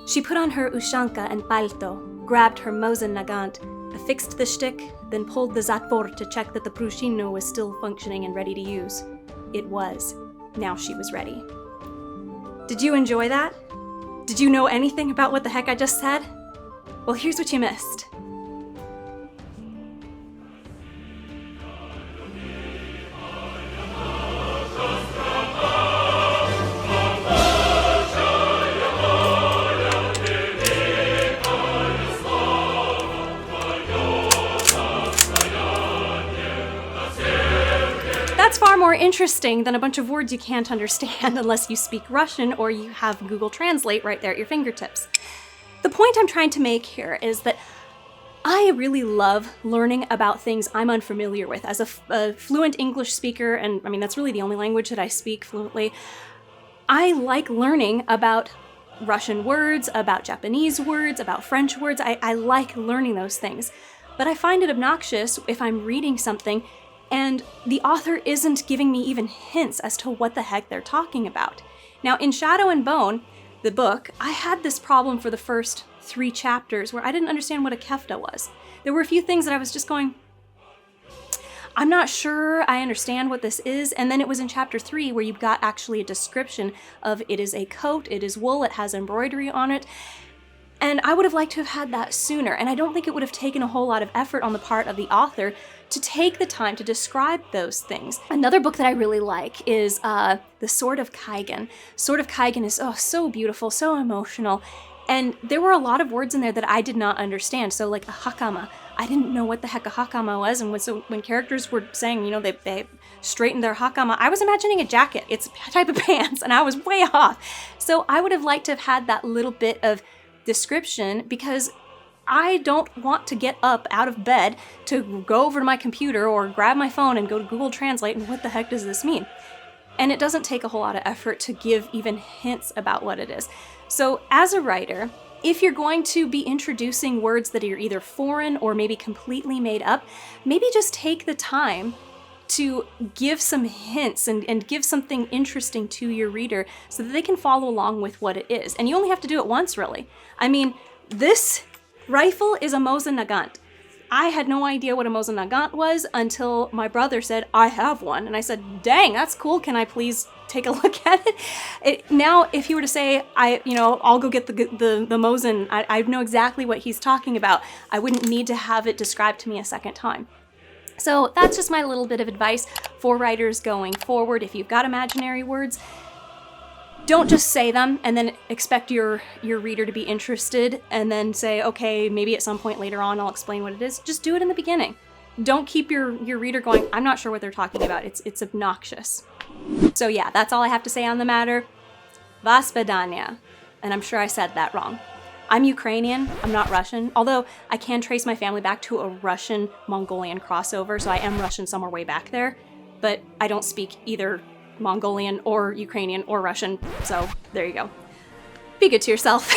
She put on her ushanka and palto, grabbed her Mosin Nagant, affixed the shtick, then pulled the zatvor to check that the prushino was still functioning and ready to use. It was. Now she was ready. Did you enjoy that? Did you know anything about what the heck I just said? Well, here's what you missed. That's far more interesting than a bunch of words you can't understand unless you speak Russian or you have Google Translate right there at your fingertips. The point I'm trying to make here is that I really love learning about things I'm unfamiliar with. As a fluent English speaker, and I mean that's really the only language that I speak fluently, I like learning about Russian words, about Japanese words, about French words. I like learning those things. But I find it obnoxious if I'm reading something and the author isn't giving me even hints as to what the heck they're talking about. Now, in Shadow and Bone, the book, I had this problem for the first 3 chapters where I didn't understand what a kefta was. There were a few things that I was just going, I'm not sure I understand what this is. And then it was in chapter 3 where you've got actually a description of it is a coat, it is wool, it has embroidery on it. And I would have liked to have had that sooner. And I don't think it would have taken a whole lot of effort on the part of the author to take the time to describe those things. Another book that I really like is The Sword of Kaigen. Sword of Kaigen is so beautiful, so emotional. And there were a lot of words in there that I did not understand. So like a hakama, I didn't know what the heck a hakama was. And when characters were saying, you know, they straightened their hakama, I was imagining a jacket. It's a type of pants, and I was way off. So I would have liked to have had that little bit of description because I don't want to get up out of bed to go over to my computer or grab my phone and go to Google Translate and what the heck does this mean? And it doesn't take a whole lot of effort to give even hints about what it is. So as a writer, if you're going to be introducing words that are either foreign or maybe completely made up, maybe just take the time to give some hints and give something interesting to your reader so that they can follow along with what it is. And you only have to do it once, really. I mean, this rifle is a Mosin Nagant. I had no idea what a Mosin Nagant was until my brother said, I have one. And I said, dang, that's cool. Can I please take a look at it? Now, if he were to say, I'll go get the Mosin, I know exactly what he's talking about. I wouldn't need to have it described to me a second time. So that's just my little bit of advice for writers going forward. If you've got imaginary words, don't just say them and then expect your reader to be interested and then say, okay, maybe at some point later on I'll explain what it is. Just do it in the beginning. Don't keep your reader going, I'm not sure what they're talking about. It's obnoxious. So yeah, that's all I have to say on the matter. Vasvedanya. And I'm sure I said that wrong. I'm Ukrainian, I'm not Russian, although I can trace my family back to a Russian-Mongolian crossover, so I am Russian somewhere way back there, but I don't speak either Mongolian or Ukrainian or Russian, so there you go. Be good to yourself.